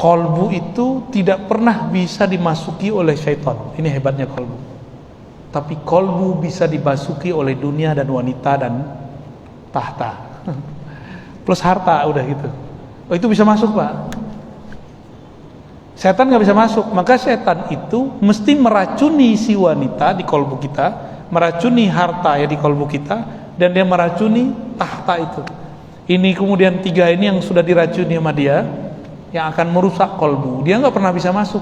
Kolbu itu tidak pernah bisa dimasuki oleh syaitan. Ini hebatnya kolbu. Tapi kolbu bisa dimasuki oleh dunia dan wanita dan tahta. Plus harta, udah gitu. Oh, itu bisa masuk, Pak. Setan nggak bisa masuk. Maka setan itu mesti meracuni si wanita di kolbu kita, meracuni harta ya di kolbu kita, dan dia meracuni tahta itu. Ini kemudian tiga ini yang sudah diracuni sama dia, yang akan merusak kolbu. Dia nggak pernah bisa masuk,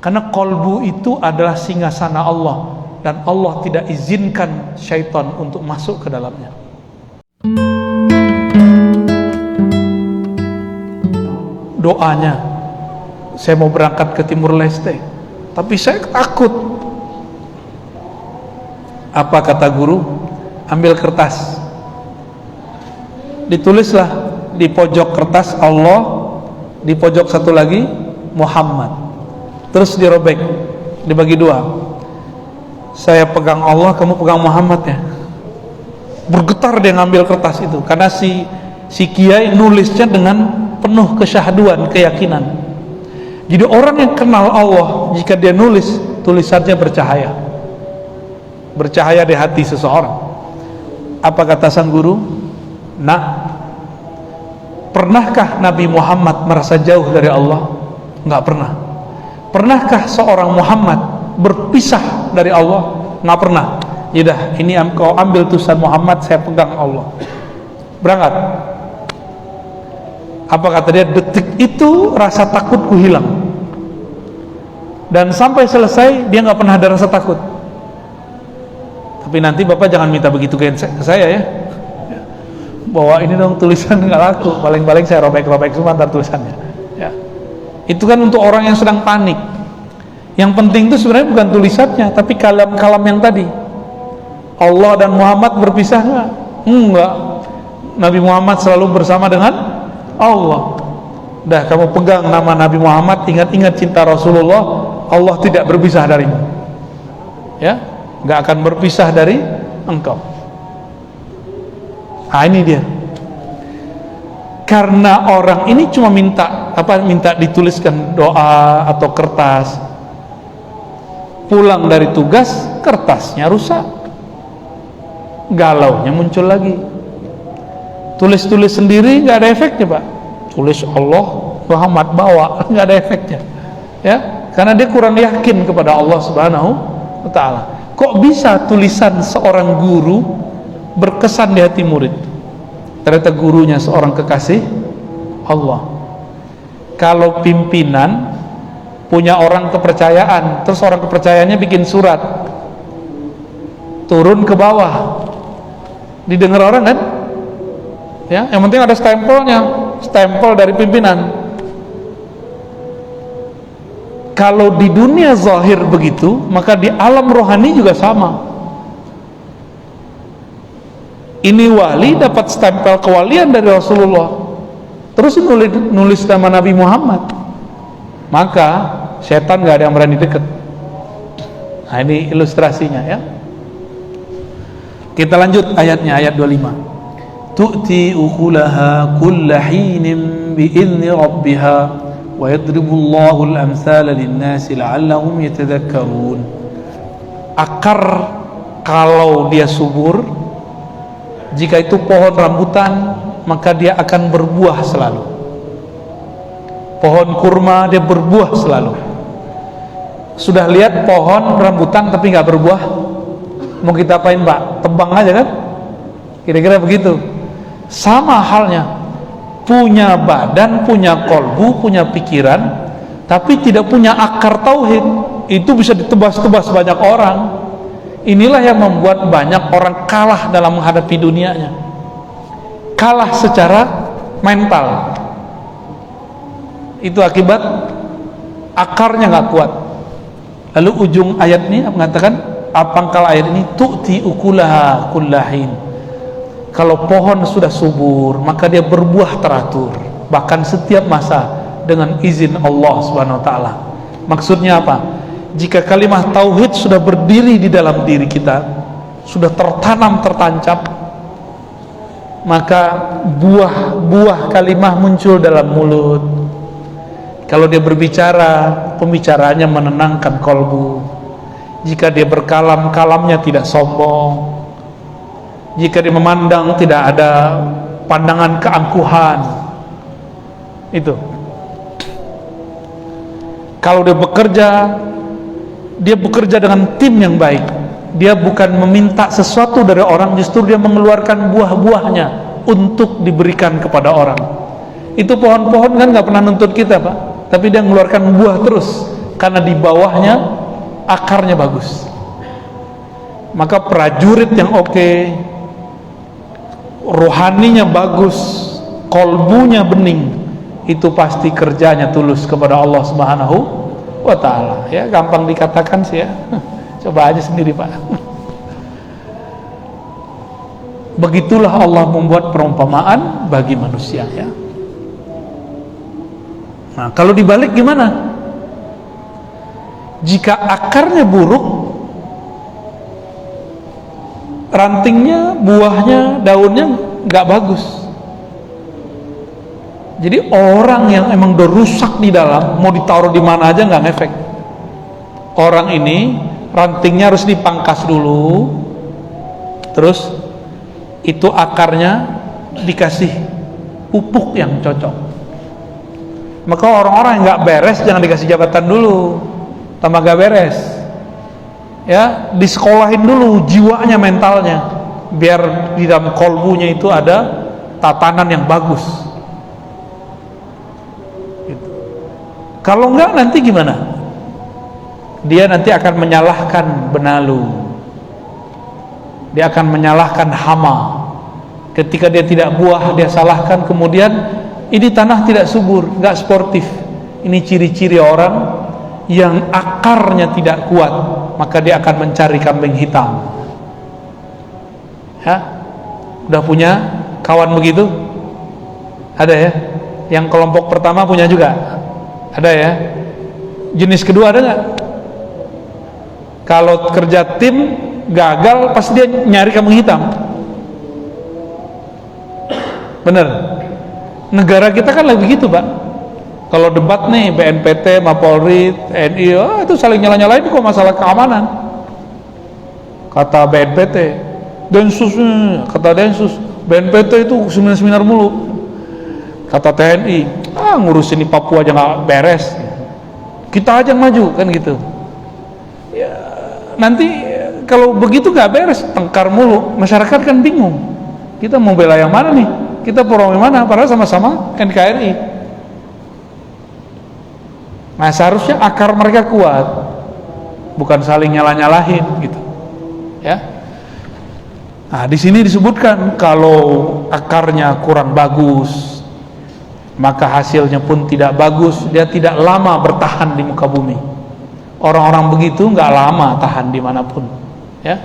karena kolbu itu adalah singgasana Allah, dan Allah tidak izinkan syaitan untuk masuk ke dalamnya. Doanya, saya mau berangkat ke Timur Leste, tapi saya takut. Apa kata guru? Ambil kertas, ditulislah di pojok kertas Allah, di pojok satu lagi Muhammad, terus dirobek, dibagi dua. Saya pegang Allah, kamu pegang Muhammad ya. Bergetar dia ngambil kertas itu, karena si kiai nulisnya dengan penuh kesyahduan, keyakinan. Jadi orang yang kenal Allah, jika dia nulis, tulisannya bercahaya, bercahaya di hati seseorang. Apa kata sang guru? Nak, pernahkah Nabi Muhammad merasa jauh dari Allah? Enggak pernah. Pernahkah seorang Muhammad berpisah dari Allah? Enggak pernah. Yaudah, ini kau ambil tulisan Muhammad, saya pegang Allah. Berangkat. Apa kata dia? Detik itu rasa takutku hilang, dan sampai selesai dia nggak pernah ada rasa takut. Tapi nanti Bapak jangan minta begitu ke saya ya, bahwa ini dong tulisan nggak laku, paling-paling saya robek-robek semua ntar tulisannya ya. Itu kan untuk orang yang sedang panik. Yang penting itu sebenarnya bukan tulisannya, tapi kalam-kalam yang tadi. Allah dan Muhammad berpisah nggak? Enggak. Nabi Muhammad selalu bersama dengan Allah. Dah, kamu pegang nama Nabi Muhammad, ingat-ingat cinta Rasulullah, Allah tidak berpisah darimu ya, nggak akan berpisah dari engkau. Nah ini dia. Karena orang ini cuma minta dituliskan doa atau kertas, pulang dari tugas kertasnya rusak, galaunya muncul lagi. Tulis-tulis sendiri nggak ada efeknya, Pak. Tulis Allah Muhammad bawa, nggak ada efeknya ya, karena dia kurang yakin kepada Allah Subhanahu wa ta'ala. Kok bisa tulisan seorang guru berkesan di hati murid? Ternyata gurunya seorang kekasih Allah. Kalau pimpinan punya orang kepercayaan, terus orang kepercayaannya bikin surat turun ke bawah, didengar orang kan ya, yang penting ada stempelnya, stempel dari pimpinan. Kalau di dunia zahir begitu, maka di alam rohani juga sama. Ini wali dapat stempel kewalian dari Rasulullah, terus nulis nama Nabi Muhammad, maka setan gak ada yang berani deket. Nah ini ilustrasinya ya. Kita lanjut ayatnya, ayat 25. Tu'ti ukulaha kulla hinin bi'izni rabbiha wa yadribullahu al-amthala lin-nasi la'allahum yatadhakkarun. Akar kalau dia subur, jika itu pohon rambutan, maka dia akan berbuah selalu. Pohon kurma dia berbuah selalu. Sudah lihat pohon rambutan tapi nggak berbuah, mau kita apain, Pak? Tebang aja kan? Kira-kira begitu. Sama halnya, punya badan, punya kolbu, punya pikiran, tapi tidak punya akar tauhid, itu bisa ditebas-tebas banyak orang. Inilah yang membuat banyak orang kalah dalam menghadapi dunianya, kalah secara mental. Itu akibat akarnya nggak kuat. Lalu ujung ayat ini mengatakan, pangkal ayat ini, tu'ti ukulaha kullahin. Kalau pohon sudah subur, maka dia berbuah teratur, bahkan setiap masa dengan izin Allah Subhanahu wa ta'ala. Maksudnya apa? Jika kalimat tauhid sudah berdiri di dalam diri kita, sudah tertanam, tertancap, maka buah-buah kalimah muncul dalam mulut. Kalau dia berbicara, pembicaraannya menenangkan kolbu. Jika dia berkalam, kalamnya tidak sombong. Jika dia memandang, tidak ada pandangan keangkuhan. Itu. Kalau dia bekerja dengan tim yang baik. Dia bukan meminta sesuatu dari orang, justru dia mengeluarkan buah-buahnya untuk diberikan kepada orang. Itu pohon-pohon kan nggak pernah nuntut kita, Pak, tapi dia mengeluarkan buah terus karena di bawahnya akarnya bagus. Maka prajurit yang oke, rohaninya bagus, kolbunya bening, itu pasti kerjanya tulus kepada Allah Subhanahu wa ta'ala. Ya, gampang dikatakan sih ya. Coba aja sendiri, Pak. Begitulah Allah membuat perumpamaan bagi manusia, ya. Nah, kalau dibalik gimana? Jika akarnya buruk, rantingnya, buahnya, daunnya nggak bagus. Jadi orang yang emang udah rusak di dalam, mau ditaruh di mana aja nggak ngefek. Orang ini rantingnya harus dipangkas dulu, terus itu akarnya dikasih pupuk yang cocok. Maka orang-orang yang nggak beres jangan dikasih jabatan dulu, tambah nggak beres. Ya, disekolahin dulu jiwanya, mentalnya, biar di dalam kolbunya itu ada tatanan yang bagus. Gitu. Kalau enggak nanti gimana? Dia nanti akan menyalahkan benalu, dia akan menyalahkan hama. Ketika dia tidak buah, dia salahkan. Kemudian ini tanah tidak subur, nggak sportif. Ini ciri-ciri orang yang akarnya tidak kuat, maka dia akan mencari kambing hitam. Ya, udah punya kawan begitu? Ada ya? Yang kelompok pertama punya juga? Ada ya? Jenis kedua ada nggak? Kalau kerja tim gagal, pasti dia nyari kambing hitam. Bener? Negara kita kan lagi begitu, Pak. Kalau debat nih, BNPT, Mapolri, TNI, itu saling nyala-nyalain kok masalah keamanan. Kata BNPT, Densus, kata Densus, BNPT itu seminar mulu. Kata TNI, ngurusin di Papua aja nggak beres. Kita aja yang maju, kan gitu. Ya, nanti kalau begitu nggak beres, tengkar mulu, masyarakat kan bingung. Kita mau bela yang mana nih? Kita pro yang mana? Padahal sama-sama NKRI. Nah, seharusnya akar mereka kuat, bukan saling nyalah-nyalahin gitu. Ya. Nah, di sini disebutkan kalau akarnya kurang bagus, maka hasilnya pun tidak bagus. Dia tidak lama bertahan di muka bumi. Orang-orang begitu nggak lama tahan dimanapun. Ya.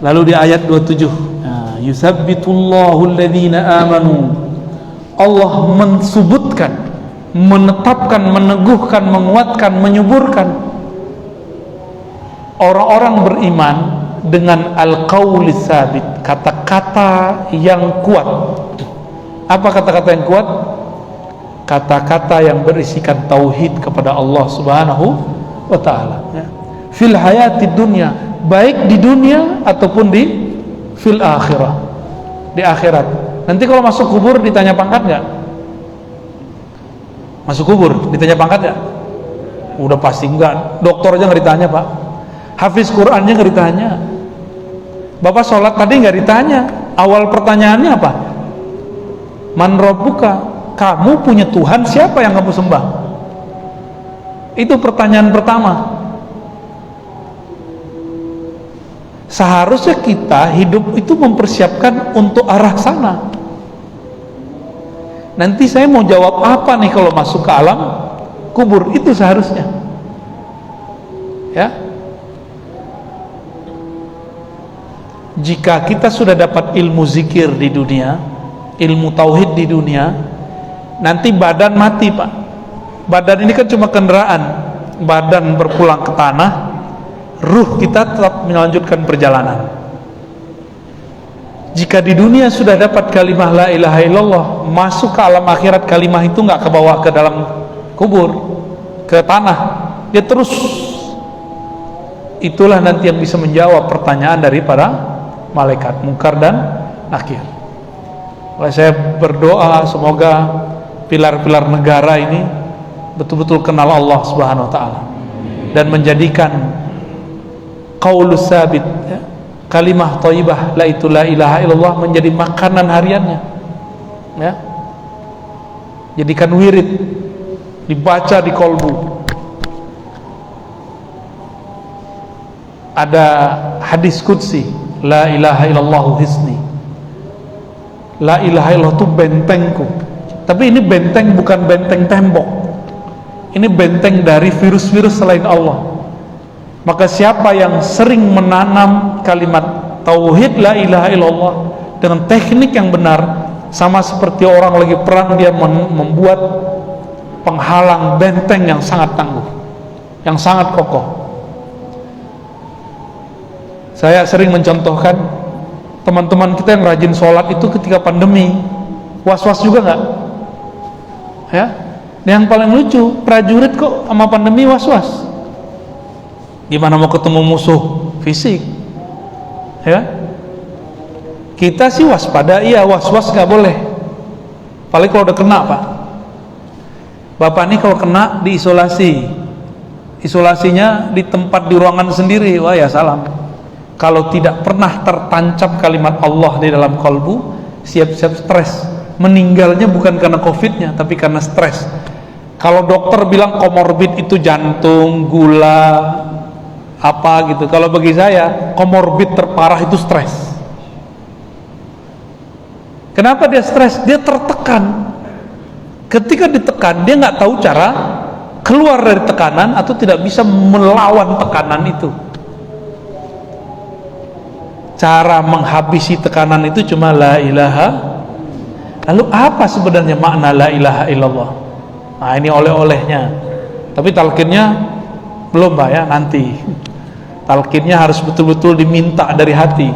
Lalu di ayat 27, yusabbitullahu alladhina amanu. Allah mensubutkan, menetapkan, meneguhkan, menguatkan, menyuburkan orang-orang beriman dengan al-qauli tsabit, kata-kata yang kuat. Apa kata-kata yang kuat? Kata-kata yang berisikan tauhid kepada Allah Subhanahu wa ta'ala, ya. Fil hayati dunya, baik di dunia ataupun di fil akhirah, di akhirat. Nanti kalau masuk kubur ditanya pangkat nggak? Masuk kubur ditanya pangkat nggak? Udah pasti enggak. Dokter aja nggak ditanya, Pak. Hafiz Qurannya nggak ditanya. Bapak sholat tadi nggak ditanya. Awal pertanyaannya apa? Man rabbuka? Kamu punya Tuhan siapa yang kamu sembah? Itu pertanyaan pertama. Seharusnya kita hidup itu mempersiapkan untuk arah sana. Nanti saya mau jawab apa nih kalau masuk ke alam kubur? Itu seharusnya, ya. Jika kita sudah dapat ilmu zikir di dunia, ilmu tauhid di dunia, nanti badan mati, Pak. Badan ini kan cuma kendaraan. Badan berpulang ke tanah, ruh kita tetap melanjutkan perjalanan. Jika di dunia sudah dapat kalimah la ilaha illallah, masuk ke alam akhirat kalimah itu nggak ke bawah ke dalam kubur, ke tanah, dia terus. Itulah nanti yang bisa menjawab pertanyaan dari para malaikat Munkar dan Nakir. Oleh saya berdoa semoga pilar-pilar negara ini betul-betul kenal Allah Subhanahu wa taala dan menjadikan qaulus sabit, ya, kalimah thayyibah la ilaha illallah menjadi makanan hariannya, ya. Jadikan wirid, dibaca di kolbu. Ada hadis qudsi, la ilaha illallah hisni, la ilaha illallah itu bentengku. Tapi ini benteng bukan benteng tembok, ini benteng dari virus-virus selain Allah. Maka siapa yang sering menanam kalimat tauhid la ilaha illallah dengan teknik yang benar, sama seperti orang lagi perang, dia membuat penghalang benteng yang sangat tangguh, yang sangat kokoh. Saya sering mencontohkan teman-teman kita yang rajin sholat itu ketika pandemi was-was juga nggak? Ya, yang paling lucu prajurit kok sama pandemi was-was. Gimana mau ketemu musuh fisik? Ya, kita sih waspada, iya, was-was nggak boleh. Paling kalau udah kena, Pak. Bapak ini kalau kena diisolasi, isolasinya di tempat di ruangan sendiri, wah ya salam. Kalau tidak pernah tertancap kalimat Allah di dalam kalbu, siap-siap stres. Meninggalnya bukan karena COVID-nya, tapi karena stres. Kalau dokter bilang komorbid itu jantung, gula, apa gitu. Kalau bagi saya, komorbid terparah itu stres. Kenapa dia stres? Dia tertekan. Ketika ditekan, dia nggak tahu cara keluar dari tekanan atau tidak bisa melawan tekanan itu. Cara menghabisi tekanan itu cuma la ilaha. Lalu apa sebenarnya makna la ilaha illallah? Nah, ini oleh-olehnya. Tapi talqinnya belum, Pak, ya, nanti. Talqinnya harus betul-betul diminta dari hati.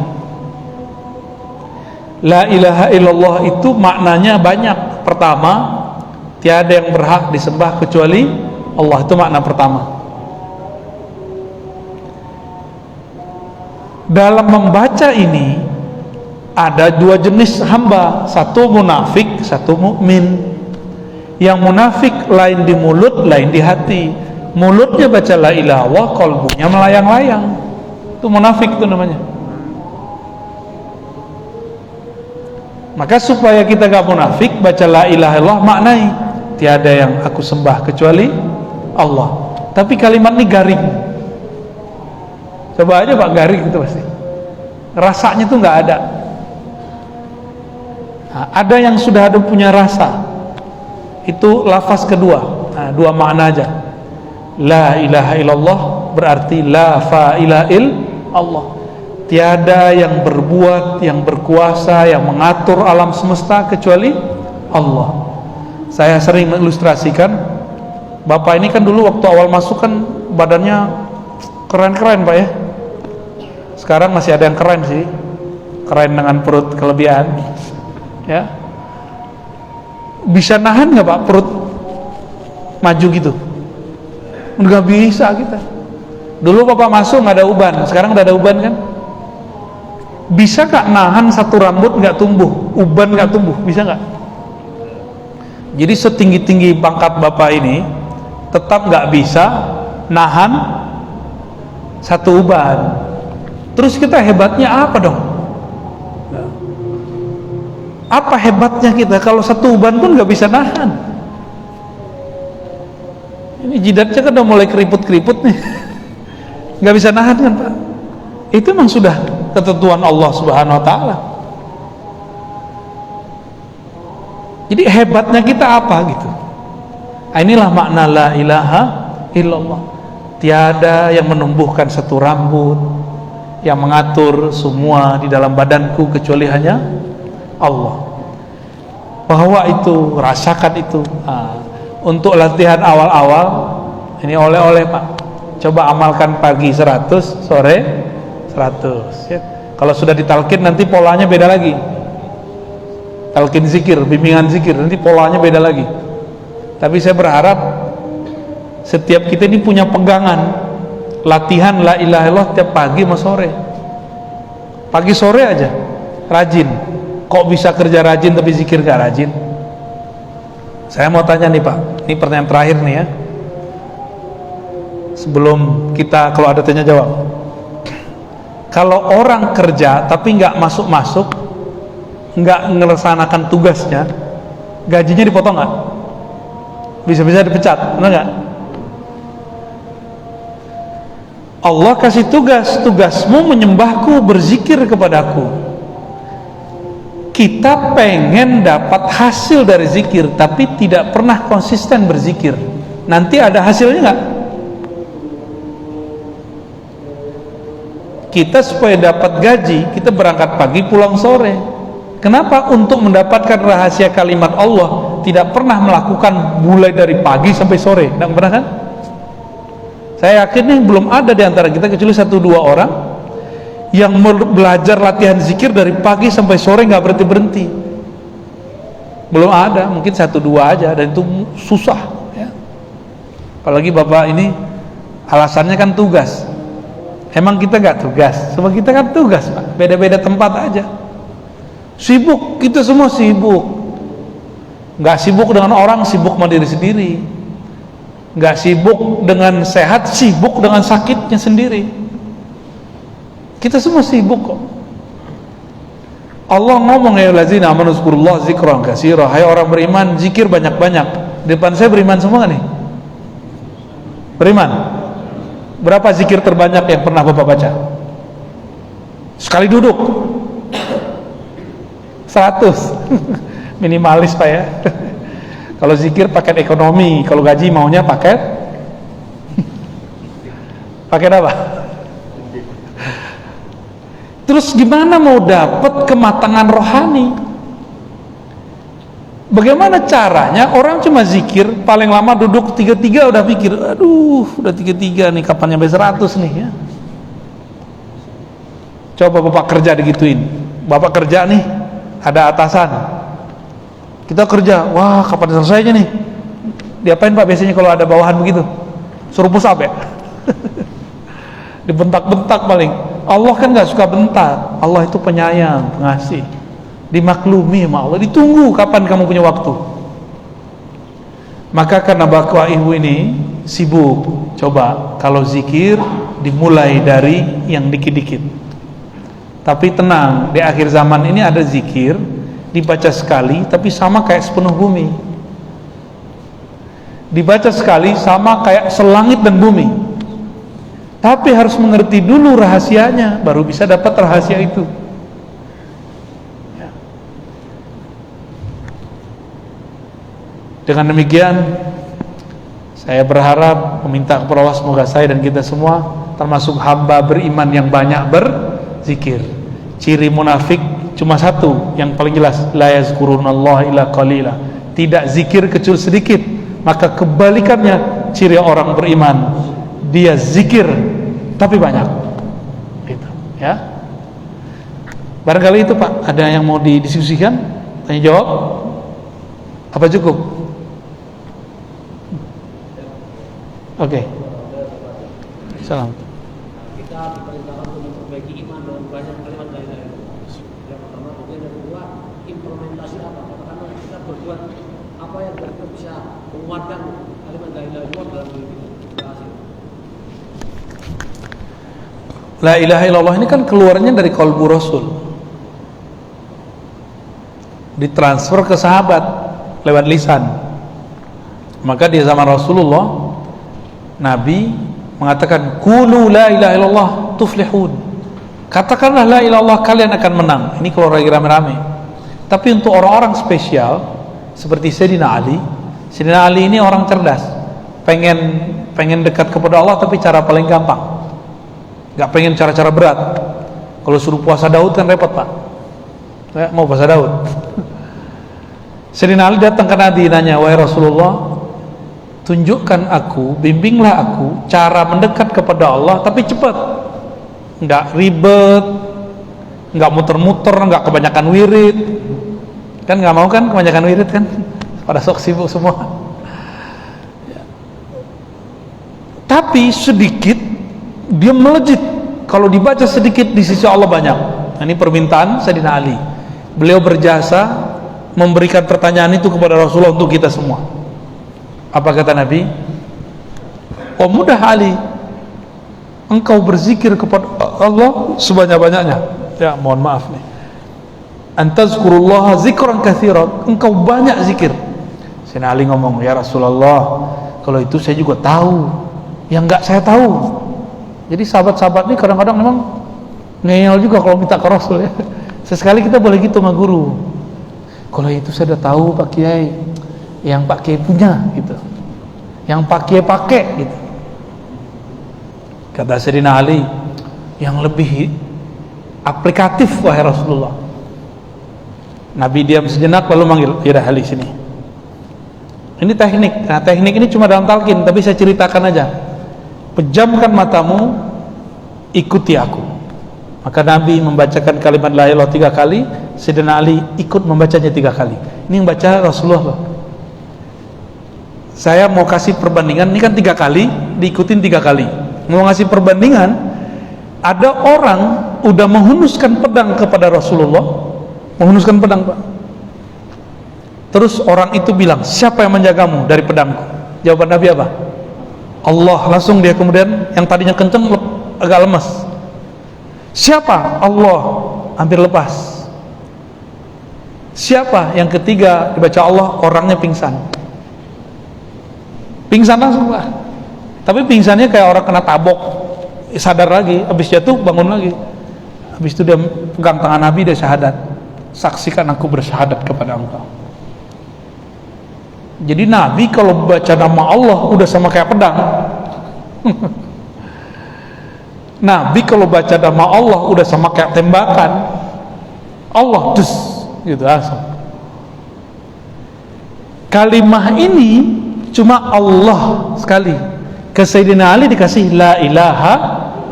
La ilaha illallah itu maknanya banyak. Pertama, tiada yang berhak disembah kecuali Allah, itu makna pertama. Dalam membaca ini ada dua jenis hamba, satu munafik, satu mukmin. Yang munafik lain di mulut, lain di hati. Mulutnya baca la ilaha illallah, qalbunya melayang-layang. Itu munafik itu namanya. Maka supaya kita gak munafik, baca la ilaha illallah, maknai tiada yang aku sembah kecuali Allah. Tapi kalimat ini garing. Coba aja Pak, garing itu pasti. Rasanya tuh nggak ada. Nah, ada yang sudah ada punya rasa. Itu lafaz kedua. Nah, dua makna aja. La ilaha illallah berarti la fa'ila Allah. Tiada yang berbuat, yang berkuasa, yang mengatur alam semesta kecuali Allah. Saya sering mengilustrasikan, Bapak ini kan dulu waktu awal masuk kan badannya keren-keren, Pak, ya. Sekarang masih ada yang keren sih, keren dengan perut kelebihan, ya. Bisa nahan nggak Pak perut maju gitu? Nggak bisa kita. Dulu Bapak masuk nggak ada uban, sekarang udah ada uban kan? Bisa nggak nahan satu rambut nggak tumbuh, uban nggak tumbuh, bisa nggak? Jadi setinggi-tinggi pangkat Bapak ini tetap nggak bisa nahan satu uban. Terus kita hebatnya apa dong? Apa hebatnya kita kalau satu uban pun nggak bisa nahan? Ini jidatnya kan udah mulai keriput-keriput nih, nggak bisa nahan kan Pak? Itu memang sudah ketentuan Allah Subhanahu Wa Taala. Jadi hebatnya kita apa gitu? Nah, inilah makna la ilaha illallah. Tiada yang menumbuhkan satu rambut, yang mengatur semua di dalam badanku kecuali hanya Allah. Bahwa itu, rasakan itu. Nah, untuk latihan awal-awal ini oleh-oleh Pak. Coba amalkan pagi 100, sore 100 ya. Kalau sudah ditalkin nanti polanya beda lagi. Talkin zikir, bimbingan zikir, nanti polanya beda lagi. Tapi saya berharap Setiap kita ini punya pegangan latihan la ilaha illallah tiap pagi sama sore. Pagi sore aja rajin. Kok bisa kerja rajin tapi zikir gak rajin? Saya mau tanya nih Pak, ini pertanyaan terakhir nih ya, sebelum kita kalau ada tanya jawab. Kalau orang kerja tapi nggak masuk-masuk, nggak melaksanakan tugasnya, gajinya dipotong nggak? Bisa-bisa dipecat, benar nggak? Allah kasih tugas, tugasmu menyembahku, berzikir kepadaku. Kita pengen dapat hasil dari zikir tapi tidak pernah konsisten berzikir. Nanti ada hasilnya nggak? Kita supaya dapat gaji, kita berangkat pagi pulang sore. Kenapa? Untuk mendapatkan rahasia kalimat Allah tidak pernah melakukan mulai dari pagi sampai sore. Tidak pernah kan? Saya yakin nih belum ada di antara kita kecuali 1-2 orang yang belajar latihan zikir dari pagi sampai sore nggak berhenti-berhenti. Belum ada, mungkin 1-2 aja, dan itu susah ya. Apalagi Bapak ini alasannya kan tugas. Emang kita nggak tugas? Semua kita kan tugas Pak, beda-beda tempat aja. Sibuk, kita semua sibuk. Nggak sibuk dengan orang, sibuk sama diri sendiri. Nggak sibuk dengan sehat, sibuk dengan sakitnya sendiri. Kita semua sibuk kok. Allah ngomong ya lazina amanu zkurullah zikran katsira. Hai orang beriman, zikir banyak-banyak. Di depan saya beriman semua nih. Beriman. Berapa zikir terbanyak yang pernah Bapak baca? Sekali duduk 100. Minimalis Pak ya. Kalau zikir paket ekonomi, kalau gaji maunya paket apa? Terus gimana mau dapat kematangan rohani? Bagaimana caranya? Orang cuma zikir paling lama duduk 3-3 udah pikir, aduh udah 3-3 nih, kapan nyampe 100 nih ya. Coba Bapak kerja digituin. Bapak kerja nih, ada atasan, kita kerja, wah kapan selesainya nih? Diapain Pak biasanya kalau ada bawahan begitu? Suruh push up ya? Dibentak-bentak paling. Allah kan gak suka bentak. Allah itu penyayang, pengasih. Dimaklumi sama Allah, ditunggu kapan kamu punya waktu. Maka karena Bapak Ibu ini sibuk, coba kalau zikir dimulai dari yang dikit-dikit. Tapi tenang, di akhir zaman ini ada zikir dibaca sekali tapi sama kayak sepenuh bumi. Dibaca sekali sama kayak selangit dan bumi. Tapi harus mengerti dulu rahasianya, baru bisa dapat rahasia itu ya. Dengan demikian saya berharap meminta kepada Allah, semoga saya dan kita semua termasuk hamba beriman yang banyak berzikir. Ciri munafik cuma satu yang paling jelas, la yazkurunallaha illa qalila, tidak zikir kecuali sedikit. Maka kebalikannya ciri orang beriman, dia zikir tapi banyak gitu ya. Barangkali itu Pak, ada yang mau didiskusikan, tanya jawab apa cukup? Oke. Salam. Kita diperintahkan untuk memperbaiki iman dengan banyak kalimat la ilaha illallah. Yang pertama, kemudian yang kedua, implementasi apa? Katakanlah kita berbuat apa yang kita bisa menguatkan kalimat la ilaha illallah dalam diri kita. La ilaha illallah ini kan keluarnya dari qalbu Rasul, ditransfer ke sahabat lewat lisan. Maka di zaman Rasulullah, Nabi mengatakan qulu la ilaha illallah tuflihun, katakanlah la ilaha illallah kalian akan menang. Ini kalau lagi rame-rame. Tapi untuk orang-orang spesial seperti Sayyidina Ali, Sayyidina Ali ini orang cerdas, pengen dekat kepada Allah tapi cara paling gampang, gak pengen cara-cara berat. Kalau suruh puasa Daud kan repot Pak ya, mau puasa Daud. Sayyidina Ali datang ke Nabi, nanya, wahai Rasulullah, tunjukkan aku, bimbinglah aku cara mendekat kepada Allah tapi cepat, gak ribet, gak muter-muter, gak kebanyakan wirid. Kan gak mau kan kebanyakan wirid kan, pada sok sibuk semua. Tapi sedikit dia melejit. Kalau dibaca sedikit, di sisi Allah banyak. Nah, ini permintaan Sayyidina Ali. Beliau berjasa memberikan pertanyaan itu kepada Rasulullah untuk kita semua. Apa kata Nabi? Oh mudah Ali, engkau berzikir kepada Allah sebanyak-banyaknya. Ya mohon maaf nih, antazkurullaha zikran katsiran, engkau banyak zikir. Sayyidina Ali ngomong, ya Rasulullah, kalau itu saya juga tahu, yang enggak saya tahu. Jadi sahabat-sahabat ini kadang-kadang memang ngeyel juga kalau minta ke Rasul ya. Sesekali kita boleh gitu sama guru, kalau itu saya udah tahu Pak Kiai, yang Pak Kiai punya gitu, yang Pak Kiai pakai gitu. Kata Sayyidina Ali, yang lebih aplikatif wahai Rasulullah. Nabi diam sejenak lalu manggil, ya dah Ali sini. Ini teknik. Nah, teknik ini cuma dalam talqin, tapi saya ceritakan aja. Pejamkan matamu, ikuti aku. Maka Nabi membacakan kalimat la ilaha 3 kali, Sayyidina Ali ikut membacanya 3 kali. Ini yang baca Rasulullah loh. Saya mau kasih perbandingan, ini kan 3 kali, diikutin 3 kali. Mau ngasih perbandingan, ada orang udah menghunuskan pedang kepada Rasulullah, menghunuskan pedang Pak. Terus orang itu bilang, siapa yang menjagamu dari pedangku? Jawaban Nabi apa? Allah. Langsung dia kemudian yang tadinya kenceng agak lemas. Siapa? Allah. Hampir lepas. Siapa? Yang ketiga dibaca Allah, orangnya pingsan. Pingsan langsung Pak. Tapi pingsannya kayak orang kena tabok, sadar lagi, habis jatuh bangun lagi. Habis itu dia pegang tangan Nabi, dia syahadat. Saksikan aku bersyahadat kepada engkau. Jadi Nabi kalau baca nama Allah udah sama kayak pedang. Nabi kalau baca nama Allah udah sama kayak tembakan. Allah dus gitu langsung. Kalimah ini cuma Allah sekali. Ke Sayyidina Ali dikasih la ilaha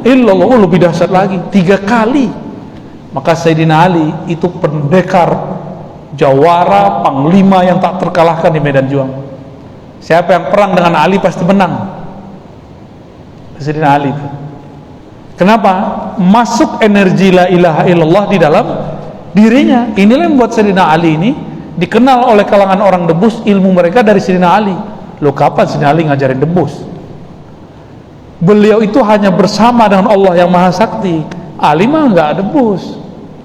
illallah, lebih dahsyat lagi 3 kali. Maka Sayyidina Ali itu pendekar, jawara, panglima yang tak terkalahkan di medan juang. Siapa yang perang dengan Ali pasti menang. Sayyidina Ali itu. Kenapa? Masuk energi la ilaha illallah di dalam dirinya. Inilah yang membuat Sayyidina Ali ini dikenal oleh kalangan orang debus, ilmu mereka dari Sayyidina Ali. Loh, kapan Sayyidina Ali ngajarin debus? Beliau itu hanya bersama dengan Allah yang Maha Sakti. Ali mah nggak debus.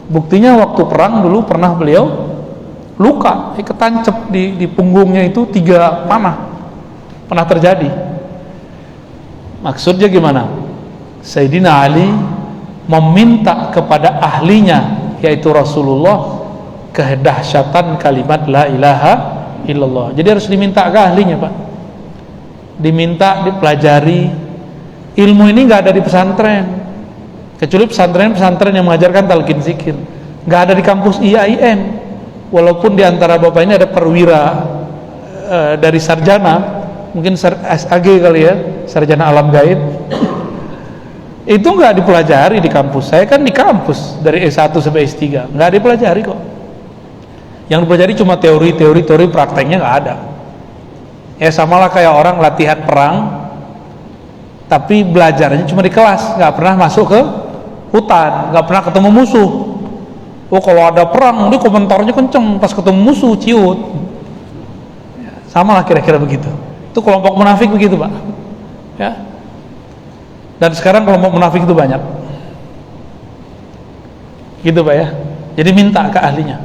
Buktinya waktu perang dulu pernah beliau luka, ketancap di punggungnya itu 3 panah. Pernah terjadi. Maksudnya gimana? Sayyidina Ali meminta kepada ahlinya, yaitu Rasulullah, kedahsyatan kalimat la ilaha illallah. Jadi harus diminta ke ahlinya Pak. Diminta, dipelajari. Ilmu ini nggak ada di pesantren, kecuali pesantren yang mengajarkan talqin zikir. Nggak ada di kampus IAIN. Walaupun di antara bapak ini ada perwira dari sarjana, mungkin SAG kali ya, sarjana alam gaib. Itu nggak dipelajari di kampus. Saya kan di kampus dari S1 sampai S3, nggak dipelajari kok. Yang dipelajari cuma teori, prakteknya nggak ada. Ya samalah kayak orang latihan perang, tapi belajarnya cuma di kelas, nggak pernah masuk ke hutan, nggak pernah ketemu musuh. Oh kalau ada perang, dia komentarnya kenceng, pas ketemu musuh ciut. Ya, sama lah kira-kira begitu. Itu kelompok munafik begitu Pak. Ya. Dan sekarang kelompok munafik itu banyak. Gitu Pak ya. Jadi minta ke ahlinya.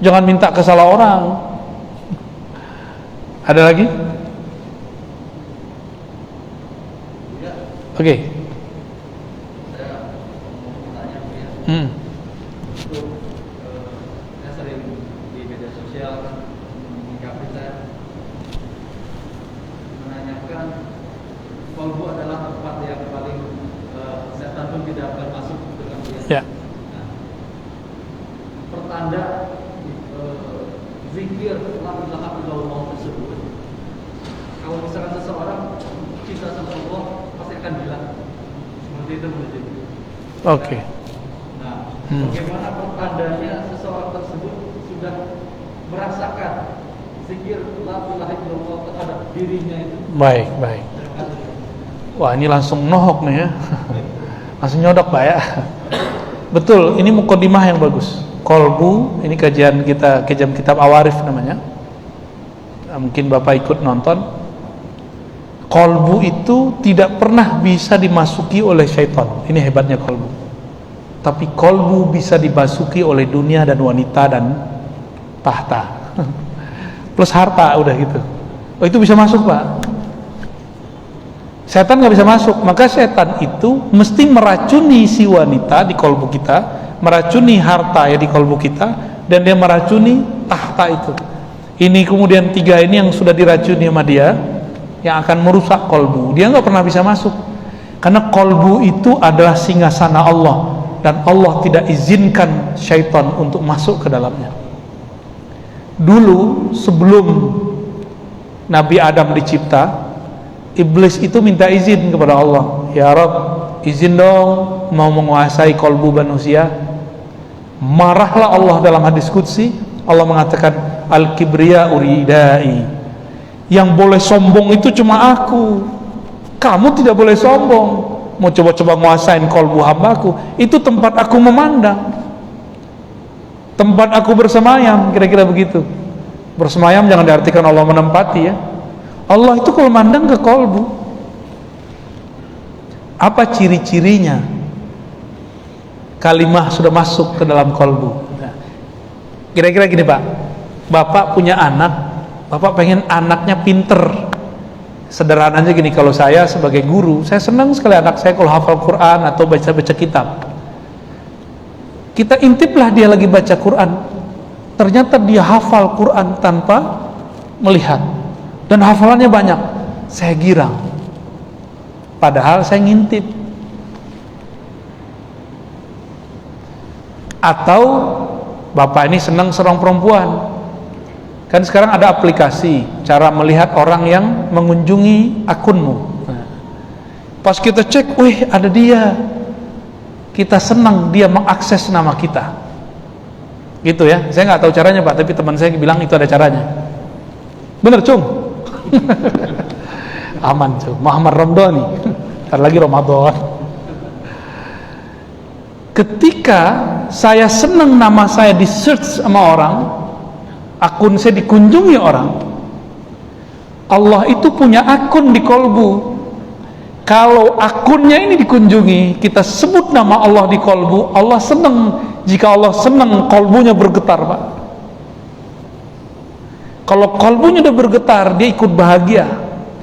Jangan minta ke salah orang. Ada lagi? Oke. Saya mau bertanya ya. Itu saya sering di media sosial menyikapi, saya menanyakan kolbu adalah tempat yang paling setan pun tidak akan masuk ke dalam dia. Ya. Nah, pertanda zikir la ilaha illallah tersebut, kalau misalkan seseorang cinta sama Allah pasti akan bilang seperti itu menjadi. Oke. Nah, bagaimana pertandanya seseorang tersebut sudah merasakan zikir la ilaha illallah terhadap dirinya itu? Baik. Wah, ini langsung nohok nih ya. Langsung nyodok Pak ya. Betul, ini mukadimah yang bagus. Kolbu, ini kajian kitab Awarif namanya. Mungkin Bapak ikut nonton. Kolbu itu tidak pernah bisa dimasuki oleh syaitan. Ini hebatnya kolbu. Tapi kolbu bisa dimasuki oleh dunia dan wanita dan tahta. Plus harta, udah gitu. Oh, itu bisa masuk Pak. Setan nggak bisa masuk, maka setan itu mesti meracuni si wanita di kolbu kita, meracuni harta ya di kolbu kita, dan dia meracuni tahta itu. Ini kemudian 3 ini yang sudah diracuni sama dia, yang akan merusak kolbu. Dia nggak pernah bisa masuk, karena kolbu itu adalah singgasana Allah, dan Allah tidak izinkan syaitan untuk masuk ke dalamnya. Dulu sebelum Nabi Adam dicipta, Iblis itu minta izin kepada Allah, ya Rabb, izin dong mau menguasai kolbu manusia. Marahlah Allah dalam hadis qudsi. Allah mengatakan, al-kibriya uridai, yang boleh sombong itu cuma aku, kamu tidak boleh sombong. Mau coba-coba menguasain kolbu hambaku, itu tempat aku memandang, tempat aku bersemayam, kira-kira begitu. Bersemayam jangan diartikan Allah menempati ya. Allah itu kalau mandang ke kolbu. Apa ciri-cirinya? Kalimah sudah masuk ke dalam kolbu. Nah, kira-kira gini Pak, Bapak punya anak, Bapak pengen anaknya pinter. Sederhananya gini, kalau saya sebagai guru, saya senang sekali anak saya kalau hafal Quran atau baca-baca kitab. Kita intiplah dia lagi baca Quran, ternyata dia hafal Quran tanpa melihat, dan hafalannya banyak. Saya girang, padahal saya ngintip. Atau Bapak ini senang seorang perempuan, kan sekarang ada aplikasi cara melihat orang yang mengunjungi akunmu. Nah, pas kita cek, wih ada dia, kita senang dia mengakses nama kita, gitu ya. Saya nggak tahu caranya Pak, tapi teman saya bilang itu ada caranya. Bener Cung? Aman Cung, Muhammad Ramdhani. Ntar lagi Ramadan. Ketika saya senang nama saya di search sama orang, akun saya dikunjungi orang, Allah itu punya akun di kolbu. Kalau akunnya ini dikunjungi, kita sebut nama Allah di kolbu, Allah senang. Jika Allah senang, kolbunya bergetar Pak. Kalau kolbunya udah bergetar, dia ikut bahagia,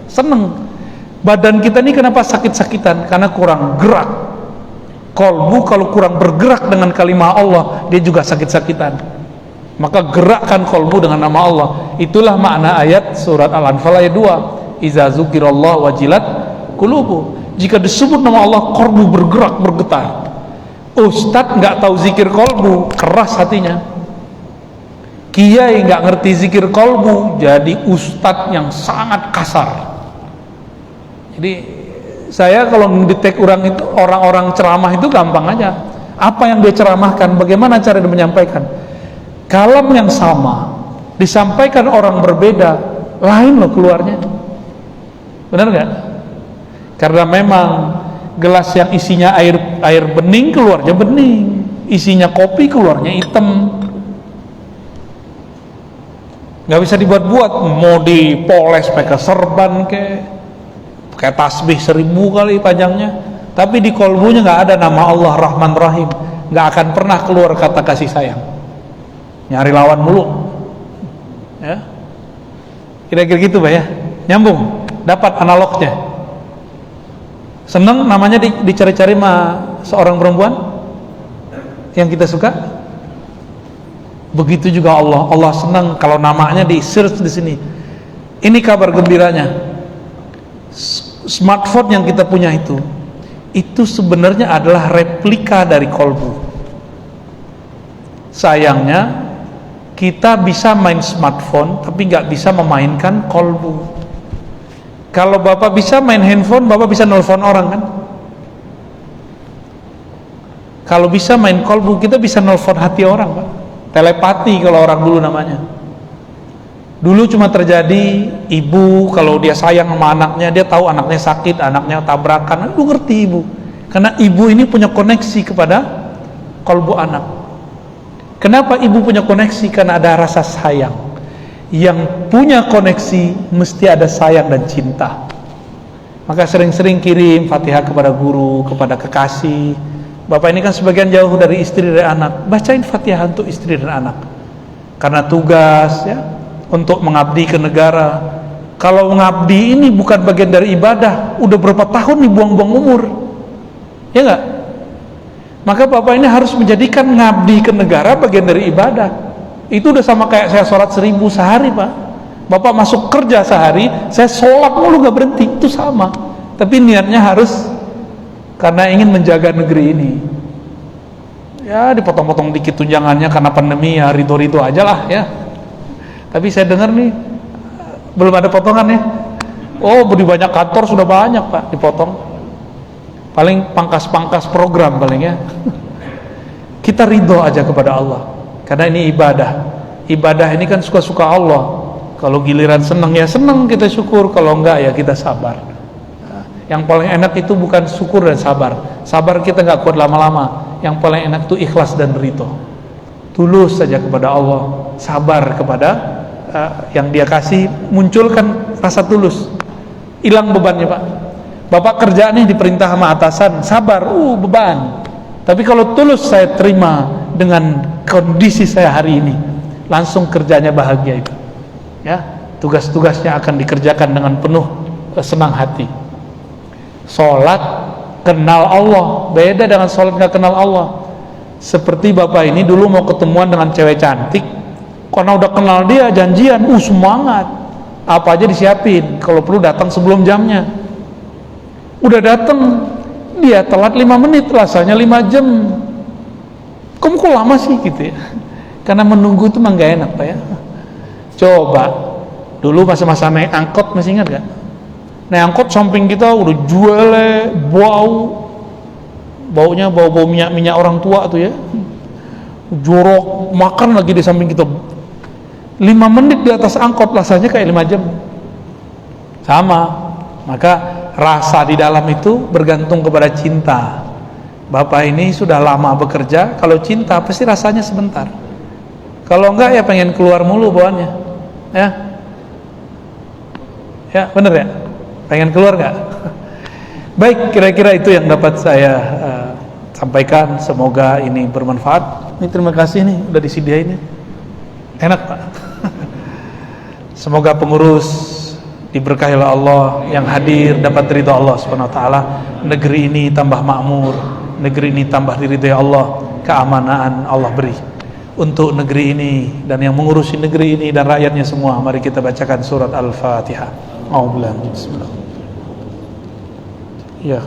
senang. Badan kita ini kenapa sakit-sakitan? Karena kurang gerak. Kolbu kalau kurang bergerak dengan kalimah Allah, dia juga sakit-sakitan. Maka gerakkan kolbu dengan nama Allah. Itulah makna ayat surat Al-Anfal ayat 2. Iza zukirallah wajilat qulubu. Jika disebut nama Allah, kolbu bergerak, bergetar. Ustadz nggak tahu zikir kolbu, keras hatinya. Kiai nggak ngerti zikir kolbu, jadi ustadz yang sangat kasar. Jadi saya kalau ngedetek orang ceramah itu gampang aja. Apa yang dia ceramahkan, bagaimana cara dia menyampaikan. Kalam yang sama disampaikan orang berbeda, lain loh keluarnya. Benar nggak? Karena memang gelas yang isinya air bening keluarnya bening, isinya kopi keluarnya hitam. Nggak bisa dibuat-buat, mau dipoles pakai serban kayak tasbih 1000 kali panjangnya, tapi di kolbunya nggak ada nama Allah Rahman Rahim, nggak akan pernah keluar kata kasih sayang. Nyari lawan mulu ya, kira-kira gitu Pak ya. Nyambung, dapat analognya. Seneng namanya dicari-cari sama seorang perempuan yang kita suka. Begitu juga Allah senang kalau namanya di search di sini. Ini kabar gembiranya. Smartphone yang kita punya itu sebenarnya adalah replika dari kolbu. Sayangnya kita bisa main smartphone tapi nggak bisa memainkan kolbu. Kalau Bapak bisa main handphone, Bapak bisa nelfon orang kan? Kalau bisa main kolbu, kita bisa nelfon hati orang Pak. Telepati kalau orang dulu namanya. Dulu cuma terjadi ibu kalau dia sayang sama anaknya, dia tahu anaknya sakit, anaknya tabrakan, lu ngerti ibu. Karena ibu ini punya koneksi kepada kalbu anak. Kenapa ibu punya koneksi? Karena ada rasa sayang. Yang punya koneksi mesti ada sayang dan cinta. Maka sering-sering kirim Fatihah kepada guru, kepada kekasih. Bapak ini kan sebagian jauh dari istri dan anak, bacain Fatihah untuk istri dan anak. Karena tugas ya, untuk mengabdi ke negara. Kalau mengabdi ini bukan bagian dari ibadah, udah berapa tahun nih buang-buang umur, ya enggak? Maka bapak ini harus menjadikan ngabdi ke negara bagian dari ibadah. Itu udah sama kayak saya sholat 1000 sehari, Pak. Bapak masuk kerja sehari, saya sholat mulu gak berhenti, itu sama. Tapi niatnya harus karena ingin menjaga negeri ini. Ya dipotong-potong dikit tunjangannya karena pandemi, ya ridho-ridho aja lah ya. Tapi saya dengar nih belum ada potongan ya. Oh, di banyak kantor sudah banyak Pak dipotong. Paling pangkas-pangkas program paling ya. Kita ridho aja kepada Allah, karena ini ibadah. Ibadah ini kan suka-suka Allah. Kalau giliran senang ya senang kita syukur, kalau enggak ya kita sabar. Yang paling enak itu bukan syukur dan sabar. Sabar kita nggak kuat lama-lama. Yang paling enak itu ikhlas dan ridho. Tulus saja kepada Allah, sabar kepada yang dia kasih, munculkan rasa tulus, hilang bebannya Pak. Bapak kerja nih diperintah sama atasan, sabar, beban. Tapi kalau tulus saya terima dengan kondisi saya hari ini, langsung kerjanya bahagia itu. Ya, tugas-tugasnya akan dikerjakan dengan penuh senang hati. Sholat kenal Allah, beda dengan sholat nggak kenal Allah. Seperti bapak ini dulu mau ketemuan dengan cewek cantik, karena udah kenal dia, janjian, semangat, apa aja disiapin, kalau perlu datang sebelum jamnya. Udah datang, dia telat 5 menit, rasanya 5 jam. Kamu kok lama sih gitu ya? Karena menunggu itu mah gak enak Pak ya. Coba dulu masa-masa naik angkot, masih ingat gak? Naik angkot samping kita udah jual, baunya bau minyak orang tua tuh ya, jorok, makan lagi di samping kita. 5 menit di atas angkot rasanya kayak 5 jam. Sama. Maka rasa di dalam itu bergantung kepada cinta. Bapak ini sudah lama bekerja, kalau cinta pasti rasanya sebentar. Kalau enggak ya pengen keluar mulu bawaannya. Ya. Ya, bener ya? Pengen keluar enggak? Baik, kira-kira itu yang dapat saya sampaikan. Semoga ini bermanfaat. Ini terima kasih nih udah disediain. Enak Pak. Semoga pengurus diberkahilah Allah, yang hadir dapat ridha Allah Subhanahu wa taala. Negeri ini tambah makmur, negeri ini tambah diridhai Allah, keamanan Allah beri untuk negeri ini dan yang mengurusi negeri ini dan rakyatnya semua. Mari kita bacakan surat Al-Fatihah. A'udzubillahi bismillah. Ya,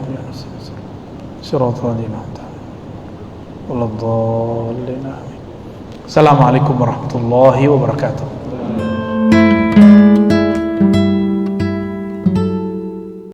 Assalamualaikum warahmatullahi wabarakatuh.